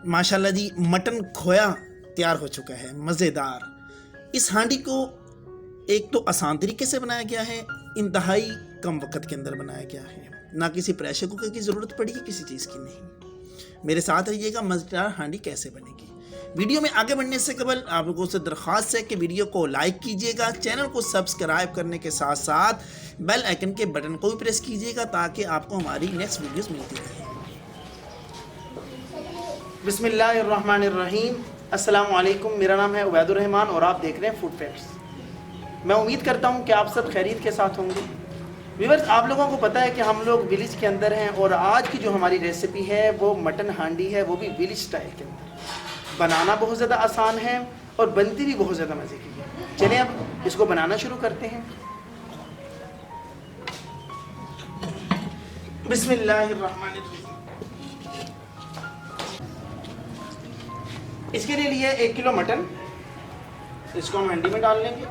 माशाल्लाह जी, मटन खोया तैयार हो चुका है, मज़ेदार। इस हांडी को एक तो आसान तरीके से बनाया गया है, इंतहाई कम वक्त के अंदर बनाया गया है। ना किसी प्रेशर कुकर की ज़रूरत पड़ी है, किसी चीज़ की नहीं। मेरे साथ रहिएगा, मज़ेदार हांडी कैसे बनेगी। वीडियो में आगे बढ़ने से कबल आप लोगों से दरख्वास्त है कि वीडियो को लाइक कीजिएगा, चैनल को सब्सक्राइब करने के साथ साथ बेल आइकन के बटन को भी प्रेस कीजिएगा ताकि आपको हमारी नेक्स्ट वीडियोस मिलती रहे। बिस्मिल्लाहिर्रहमानिर्रहीम, अस्सलाम वालेकुम। मेरा नाम है उबैदुर रहमान और आप देख रहे हैं फूड फैक्ट्स। मैं उम्मीद करता हूं कि आप सब खैरियत के साथ होंगे। व्यूअर्स, आप लोगों को पता है कि हम लोग विलेज के अंदर हैं और आज की जो हमारी रेसिपी है वो मटन हांडी है, वो भी विलेज स्टाइल के अंदर। बनाना बहुत ज़्यादा आसान है और बनती भी बहुत ज़्यादा मज़े की है। चलिए अब इसको बनाना शुरू करते हैं। बिस्मिल्लाहिर्रहमानिर्रहीम। इसके लिए 1 किलो मटन, इसको हम हांडी में डाल लेंगे।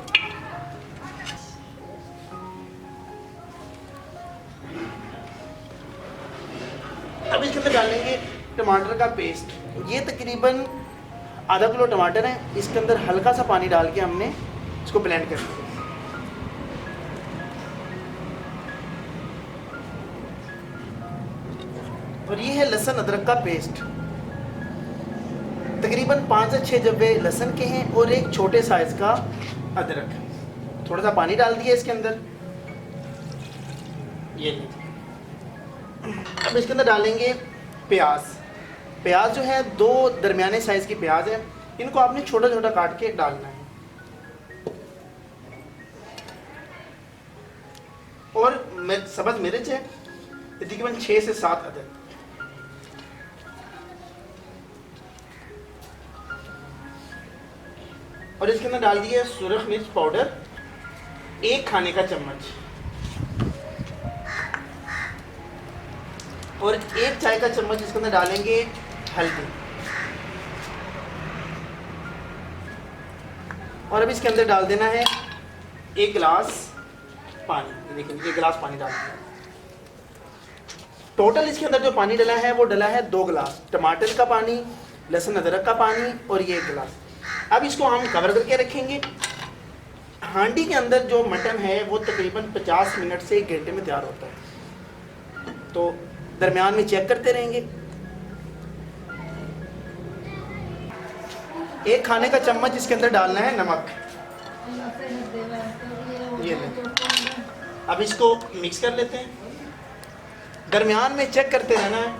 अब इसके अंदर डालेंगे टमाटर का पेस्ट। ये तकरीबन आधा किलो टमाटर है। इसके अंदर हल्का सा पानी डाल के हमने इसको ब्लेंड कर लिया। और ये है लहसुन अदरक का पेस्ट। तकरीबन 5 से 6 जब्बे लहसुन के हैं और एक छोटे साइज का अदरक। थोड़ा सा पानी डाल दिया इसके अंदर। ये अब इसके अंदर डालेंगे प्याज। प्याज जो है 2 दरमियाने साइज की प्याज है, इनको आपने छोटा छोटा काट के डालना है। और सब्ज़ मिर्च है तकरीबन 6 से 7 अदद। और इसके अंदर डाल दिए सुरख मिर्च पाउडर 1 खाने का चम्मच और 1 चाय का चम्मच इसके अंदर डालेंगे हल्दी। और अब इसके अंदर डाल देना है 1 गिलास पानी। देखिए 1 गिलास पानी डाल दिया। टोटल इसके अंदर जो पानी डला है वो डला है 2 गिलास। टमाटर का पानी, लहसुन अदरक का पानी और ये 1 गिलास। अब इसको हम कवर करके रखेंगे। हांडी के अंदर जो मटन है वो तकरीबन 50 मिनट से 1 घंटे में तैयार होता है, तो दरमियान में चेक करते रहेंगे। 1 खाने का चम्मच इसके अंदर डालना है नमक। ये अब इसको मिक्स कर लेते हैं। दरमियान में चेक करते रहना है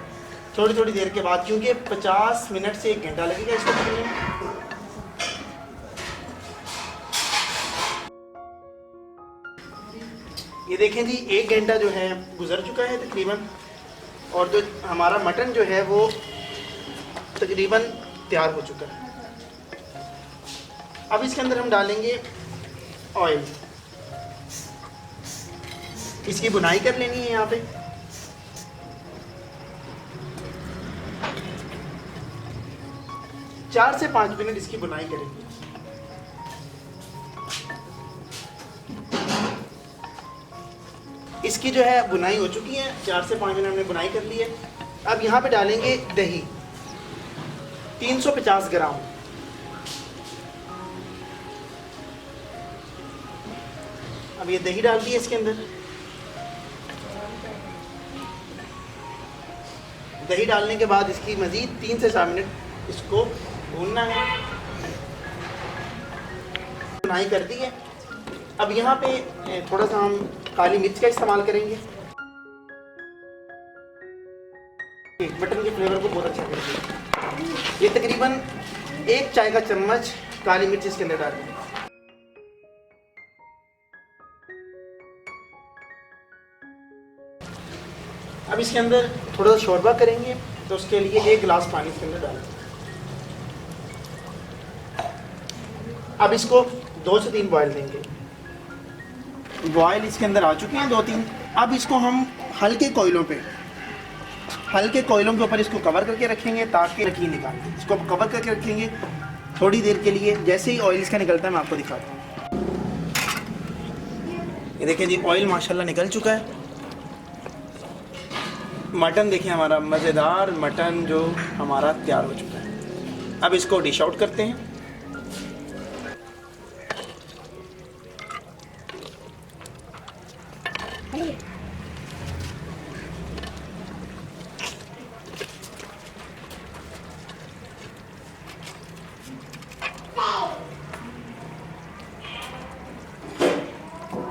थोड़ी थोड़ी देर के बाद, क्योंकि 50 मिनट से 1 घंटा लगेगा इसको पकने में। ये देखें जी, 1 घंटा जो है गुजर चुका है तकरीबन, और जो हमारा मटन जो है वो तकरीबन तैयार हो चुका है। अब इसके अंदर हम डालेंगे ऑयल। इसकी बुनाई कर लेनी है यहाँ पे। चार से 5 मिनट इसकी बुनाई करेंगे। इसकी जो है बुनाई हो चुकी है, 4 से 5 मिनट हमने बुनाई कर ली है। अब यहाँ पे डालेंगे दही 350 ग्राम। अब ये दही डाल दिए इसके अंदर। दही डालने के बाद इसकी मज़ीद 3 से 4 मिनट इसको भूनना है। बुनाई कर दी है। अब यहाँ पे थोड़ा सा हम काली मिर्च का इस्तेमाल करेंगे, मटन के फ्लेवर को बहुत अच्छा करेंगे। ये तकरीबन 1 चाय का चम्मच काली मिर्च इसके अंदर डालेंगे। अब इसके अंदर थोड़ा सा शोरबा करेंगे, तो उसके लिए 1 गिलास पानी इसके अंदर डालेंगे। अब इसको 2 से 3 बॉयल देंगे। बॉयल इसके अंदर आ चुके हैं 2-3। अब इसको हम हल्के कोयलों के ऊपर इसको कवर करके रखेंगे ताकि रखी निकालें। इसको कवर करके रखेंगे थोड़ी देर के लिए। जैसे ही ऑयल इसका निकलता है मैं आपको दिखाता हूँ। ये देखिए जी, ऑयल माशाल्लाह निकल चुका है। मटन देखिए, हमारा मज़ेदार मटन जो हमारा तैयार हो चुका है। अब इसको डिश आउट करते हैं।